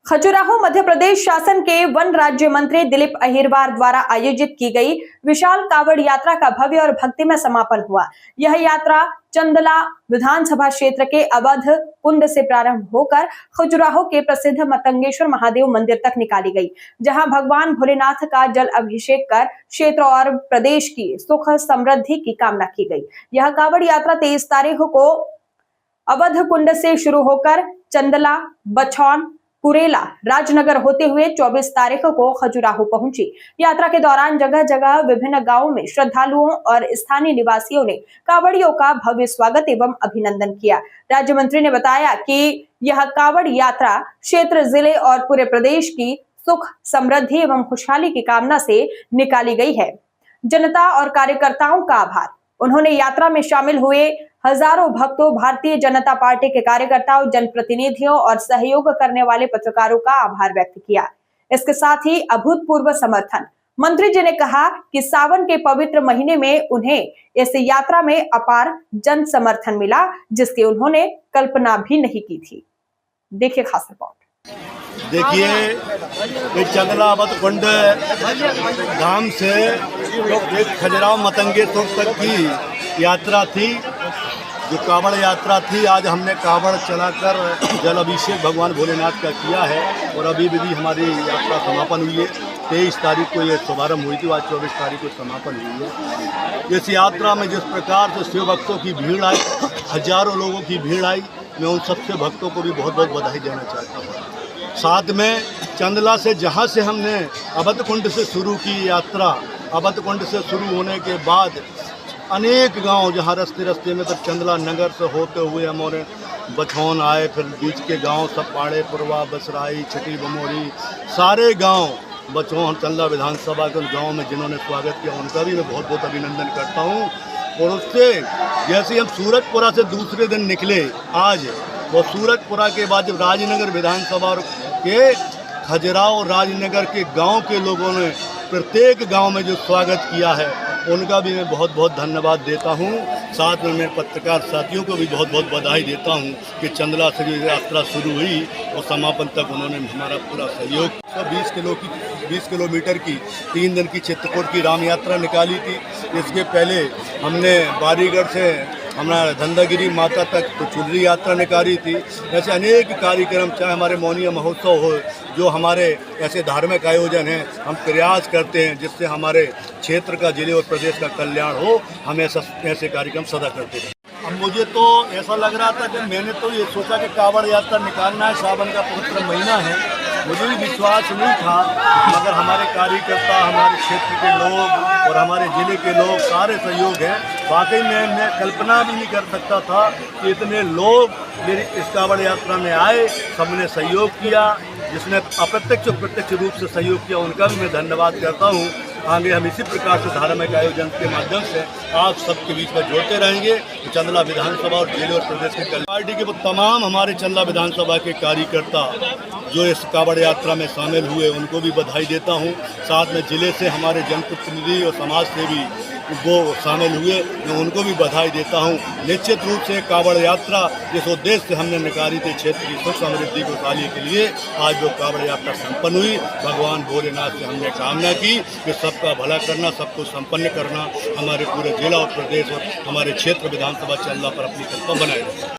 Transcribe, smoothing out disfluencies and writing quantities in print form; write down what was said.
खजुराहो मध्य प्रदेश शासन के वन राज्य मंत्री दिलीप अहिरवार द्वारा आयोजित की गई विशाल कावड़ यात्रा का भव्य और भक्तिमय समापन हुआ। यह यात्रा चंदला विधानसभा क्षेत्र के अवध कुंड से प्रारंभ होकर खजुराहो के प्रसिद्ध मतंगेश्वर महादेव मंदिर तक निकाली गई, जहां भगवान भोलेनाथ का जल अभिषेक कर क्षेत्र और प्रदेश की सुख समृद्धि की कामना की गई। यह कावड़ यात्रा 23 तारीख को अवध कुंड से शुरू होकर चंदला, बछौन, कुरेला, राजनगर होते हुए 24 तारीख को खजुराहो पहुंची। यात्रा के दौरान जगह जगह विभिन्न गांवों में श्रद्धालुओं और स्थानीय निवासियों ने कावड़ियों का भव्य स्वागत एवं अभिनंदन किया। राज्य मंत्री ने बताया कि यह कावड़ यात्रा क्षेत्र, जिले और पूरे प्रदेश की सुख समृद्धि एवं खुशहाली की कामना से निकाली गई है। जनता और कार्यकर्ताओं का आभार। उन्होंने यात्रा में शामिल हुए हजारों भक्तों, भारतीय जनता पार्टी के कार्यकर्ताओं, जनप्रतिनिधियों और सहयोग करने वाले पत्रकारों का आभार व्यक्त किया। इसके साथ ही अभूतपूर्व समर्थन। मंत्री जी ने कहा कि सावन के पवित्र महीने में उन्हें इस यात्रा में अपार जन समर्थन मिला, जिसकी उन्होंने कल्पना भी नहीं की थी। देखिए खास रिपोर्ट। देखिए, ये चंदला अवध कुंड धाम से एक खजुराहो मतंगेश्वर तक की यात्रा थी, जो कावड़ यात्रा थी। आज हमने कावड़ चलाकर जल अभिषेक भगवान भोलेनाथ का किया है और अभी भी हमारी यात्रा समापन हुई है। 23 तारीख को ये शुभारंभ हुई थी, आज 24 तारीख को समापन हुई है। इस यात्रा में जिस प्रकार से शिव भक्तों की भीड़ आई, हजारों लोगों की भीड़ आई, मैं उन सबसे भक्तों को भी बहुत बहुत बधाई देना चाहता हूँ। साथ में चंदला से, जहाँ से हमने अवध कुंड से शुरू की यात्रा, अवध कुंड से शुरू होने के बाद अनेक गांव, जहाँ रास्ते में तो चंदला नगर से होते हुए हमारे बछौन आए, फिर बीच के गांव सब पाड़े, पुरवा, बसराई, छठी, बमोरी, सारे गांव बछौन चंदला विधानसभा के उन गाँव में जिन्होंने स्वागत किया, उनका भी मैं बहुत बहुत अभिनंदन करता हूँ। और उससे जैसे हम सूरजपुरा से दूसरे दिन निकले आज, वो सूरजपुरा के बाद जब राजनगर विधानसभा के खजुराहो राजनगर के गांव के लोगों ने प्रत्येक गांव में जो स्वागत किया है, उनका भी मैं बहुत बहुत धन्यवाद देता हूं। साथ में मैं पत्रकार साथियों को भी बहुत बहुत बधाई देता हूं कि चंदला से जो यात्रा शुरू हुई और समापन तक उन्होंने हमारा पूरा सहयोग। 20 किलोमीटर की 3 दिन की चित्रकूट की राम यात्रा निकाली थी। इसके पहले हमने बारीगढ़ से हमारा धंधागिरी माता तक तो चुनरी यात्रा निकाली थी। ऐसे अनेक कार्यक्रम, चाहे हमारे मौनिया महोत्सव हो, जो हमारे ऐसे धार्मिक आयोजन हैं, हम प्रयास करते हैं जिससे हमारे क्षेत्र का, जिले और प्रदेश का कल्याण हो। हम ऐसे कार्यक्रम सदा करते हैं। अब मुझे तो ऐसा लग रहा था कि मैंने तो ये सोचा कि कावड़ यात्रा निकालना है, सावन का पवित्र महीना है, मुझे भी विश्वास नहीं था, मगर हमारे कार्यकर्ता, हमारे क्षेत्र के लोग और हमारे ज़िले के लोग सारे सहयोग हैं। वाकई में मैं कल्पना भी नहीं कर सकता था कि इतने लोग मेरी इस कावड़ यात्रा में आए, सबने सहयोग किया। जिसने अप्रत्यक्ष और प्रत्यक्ष रूप से सहयोग किया, उनका भी मैं धन्यवाद करता हूँ। आगे हम इसी प्रकार से धार्मिक आयोजन के माध्यम से आप सबके बीच में जोड़ते रहेंगे। चंदला विधानसभा और जिले और प्रदेश के पार्टी के वो तमाम हमारे चंदला विधानसभा के कार्यकर्ता जो इस कावड़ यात्रा में शामिल हुए, उनको भी बधाई देता हूं। साथ में जिले से हमारे जनप्रतिनिधि और समाज सेवी वो शामिल हुए, मैं उनको भी बधाई देता हूं। निश्चित रूप से कावड़ यात्रा जिस उद्देश्य से हमने निकाली थी, क्षेत्र की सुख समृद्धि को खुशहाली के लिए, आज वो कावड़ यात्रा संपन्न हुई। भगवान भोलेनाथ से हमने कामना की कि सबका भला करना, सबको संपन्न करना, हमारे पूरे जिला और प्रदेश और हमारे क्षेत्र विधानसभा चंदला पर अपनी कल्पना बनाए।